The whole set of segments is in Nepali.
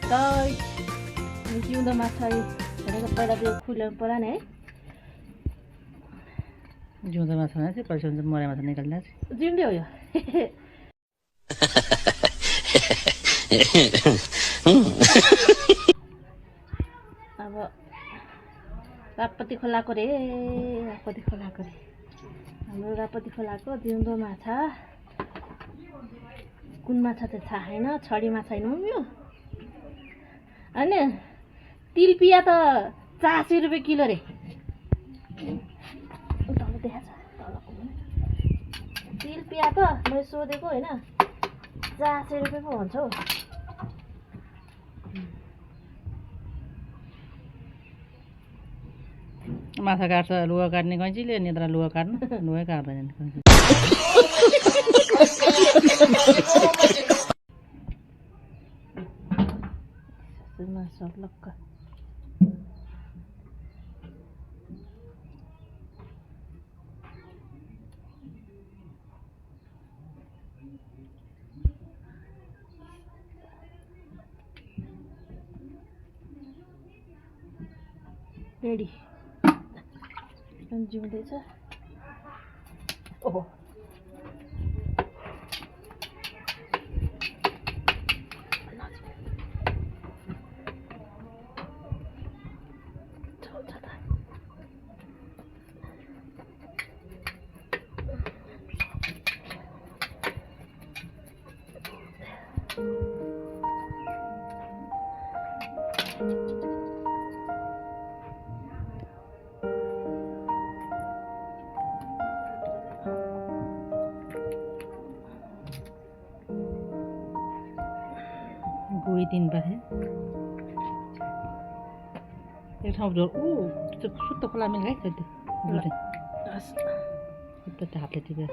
जिउँदो माछा भनेको पहिला त्यो खुल्याउनु पर्यो नि है जिउँदो माछा चाहिँ पैसा हुन्छ मरे माछा निकाल्दा जिउँदै हो यो अब रापती खोलाको रे रापती खोलाको रे हाम्रो रापती खोलाको जिउँदो माछा कुन माछा चाहिँ थाहा छैन छडी माछा होइन यो होइन तिलपिया त 400 रुपियाँ किलो रे तल देखाएको छ तलको तिलपिया त मैले सोधेको होइन 400 रुपियाँ पो भन्छ हौ माछा काट्छ लुगा काट्ने कैँचीले नेत्र लुगा काट्नु लुगै काट्दैन माछा लक्क रेडी जिउँदैछ ओहो गुडी 3 पाथे एक ठाउँ जोड त्यो सुत्तो खोला मिल्छ है त्यो सुत्तो हातले टिपेर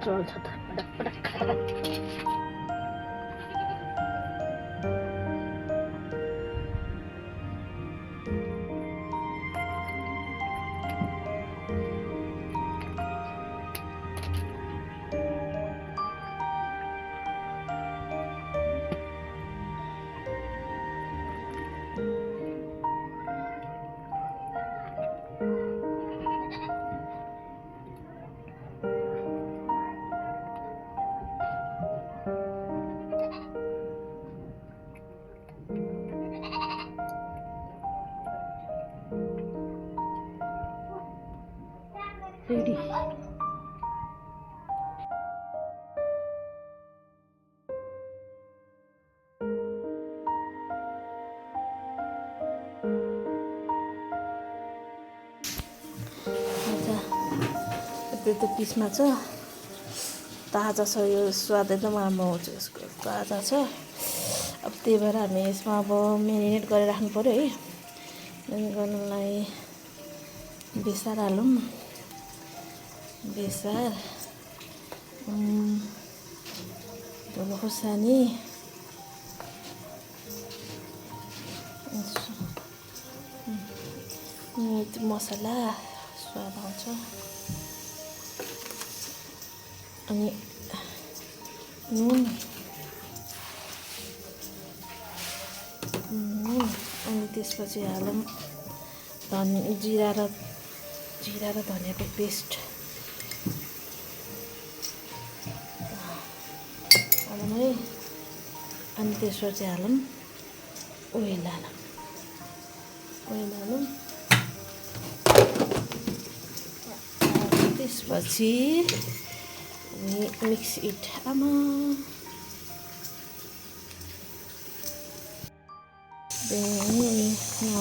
चल्छ त पटक पटक रेडी त्यो पिसमा छ ताजा छ यो स्वाद एकदम राम्रो आउँछ यसको ताजा छ अब त्यही भएर हामी यसमा अब मेरिनेट गरेर राख्नु पर्यो है मेरिनेट गर्नलाई बेसार हालौँ बेसार धुलो खोर्सानी मिट मसला स्वाद आउँछ अनि नुन अनि त्यसपछि हालौँ जिरा र धनियाँको पेस्ट हालौँ है अनि त्यसपछि हालौँ ओइल हालौँ त्यसपछि मिक्स इट आमा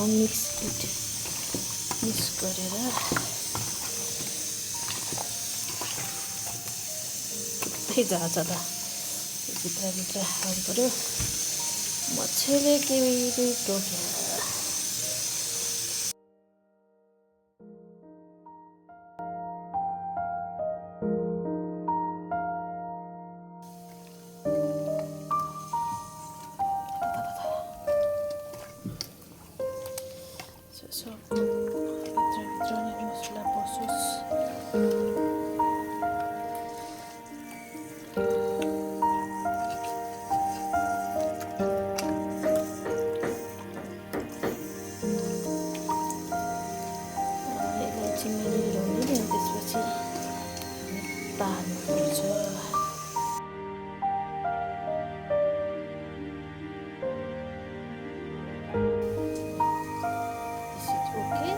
मिक्स इट मिक्स गरेर जान्छ त भित्रभित्र हाल्नु पऱ्यो मच्छरले केही टोक्यो सब भित्रभित्र नै मसला पसोस् त्यसपछि ताल्नुपर्छ ओके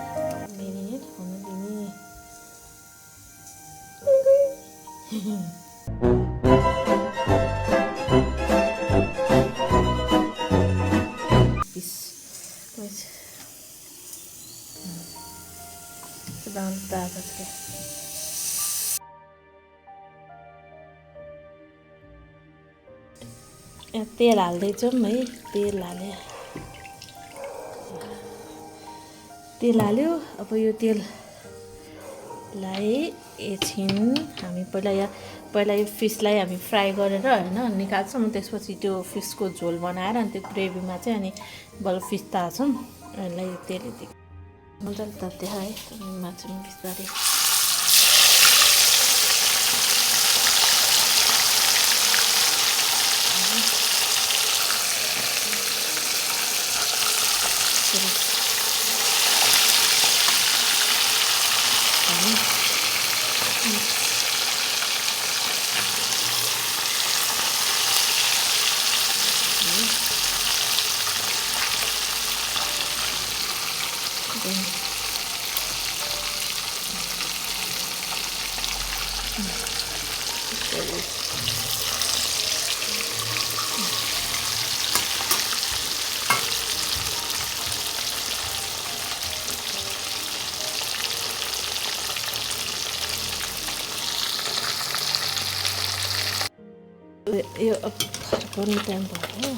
मेरिनेट हुन दिने पिस दाम ताजा छ तेल हाल्दैछौँ है तेल हाल्यो अब यो तेललाई एकछिन हामी पहिला यो फिसलाई हामी फ्राई गरेर होइन निकाल्छौँ त्यसपछि त्यो फिसको झोल बनाएर अनि त्यो ग्रेभीमा चाहिँ अनि बल्ल फिस तार्छौँ यसलाई तेल मजाले तात्यो है माछा बिस्तारै यो फर्काउने टाइम भयो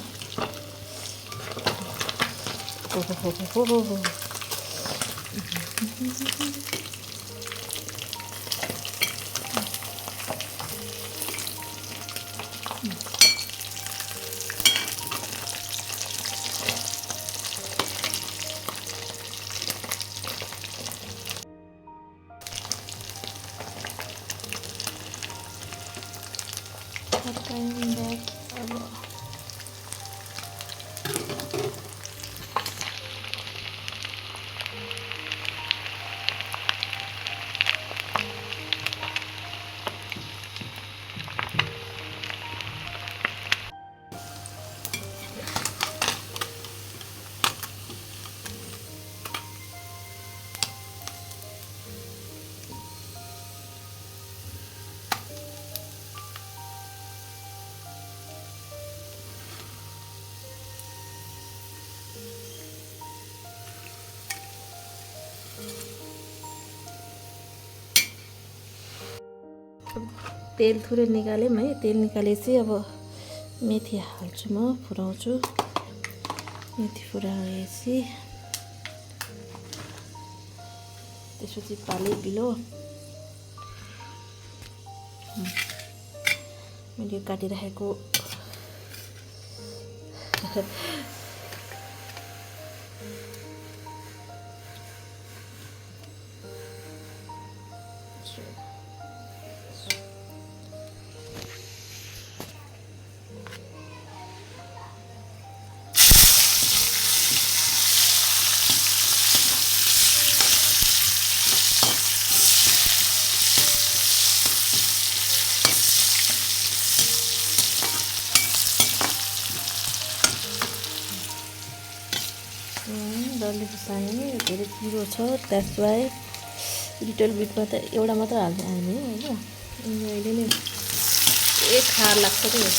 तेल थोरै निकाल्यौँ है तेल निकालेपछि अब मेथी हाल्छु म फुराउँछु मेथी फुराएपछि त्यसपछि पाले पिलो मैले काटिराखेको अलि खुर्सानी धेरै पिरो छ, द्याट्स वाइ लिटल बिट मात्रै एउटा मात्र हाल्ने हामी होइन। अनि अहिले नै खार लाग्छ क्या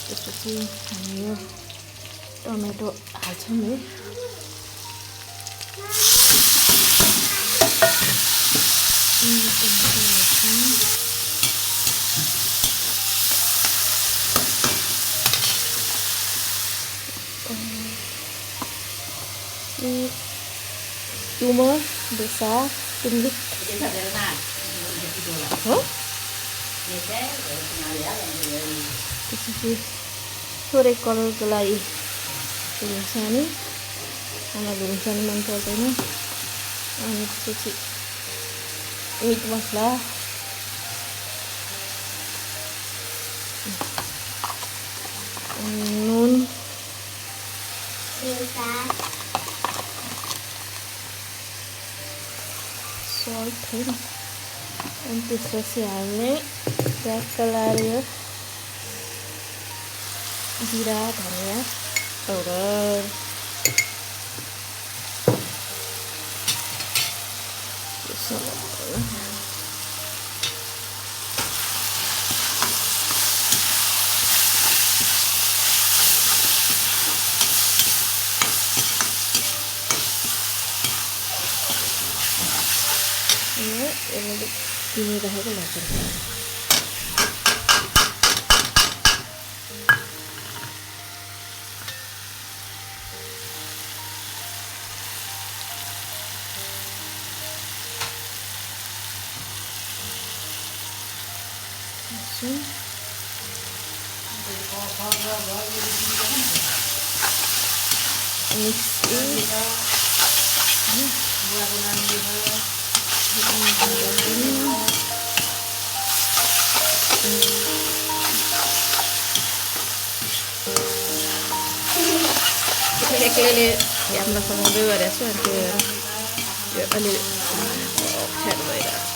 त्यसपछि हामी यो टमेटो हाल्छौँ है। Tumor besar tumbuh हो त्यसपछि थोरै कलरको लागि खुर्सानी, मलाई खुर्सानी मन पर्दैन। अनि त्यसपछि मिट मसला, नुन, सल्ट होइन। अनि त्यसपछि हाल्ने ट्याक्क लाएर जिरा धनियाँ पाउडर, यसले किनिराखेको लसुन एक्लैले आफ्नो समाउँदै गरेको छु। अनि त्यही भएर यो अलि अप्ठ्यारो भइरहेको छ।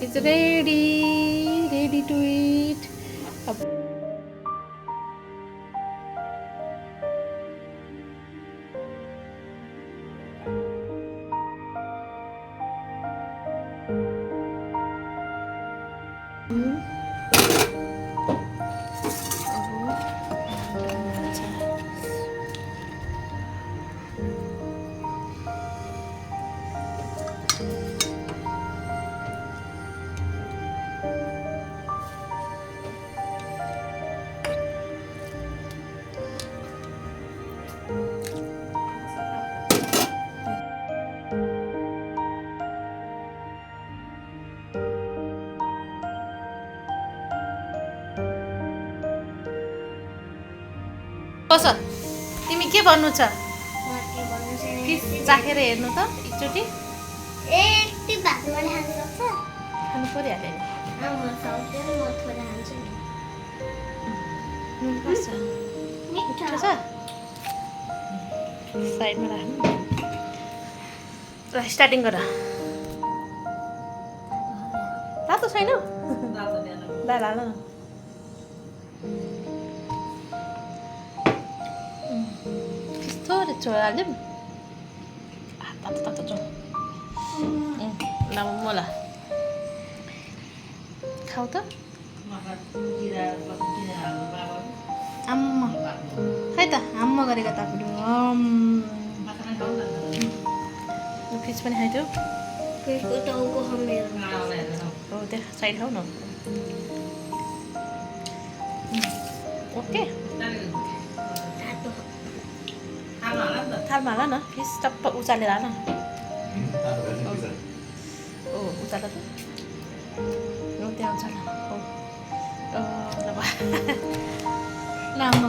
It's ready to eat. कस तिमी के भन्नु छ म के भन्नु छैन फिस चाखेर हेर्नु त एकचोटि यति भातमा खानु सक्छ खानु परिहाल्यो नि म सक्दैन म थोरै खान्छु नि नुन पर्छ मिठो मिठो छ साइडमा राख्नु ल स्टार्टिङ गर तातो छैन दाल हाल न थोरै छोड हालिदिउँ तातो तातो जाउँ ल मलाई खाऊ त आम्मा खै त आम्मा गरेको तपाईँले फिस पनि खाइदियो फिसको टाउको मेरो हो त्यहाँ साइड खाऊ न ओके तातो थालमा हाल न फिस टप्प उचालेर हाल न ओ उचाल त हो त्यहाँ उचाल हो ल आम्मा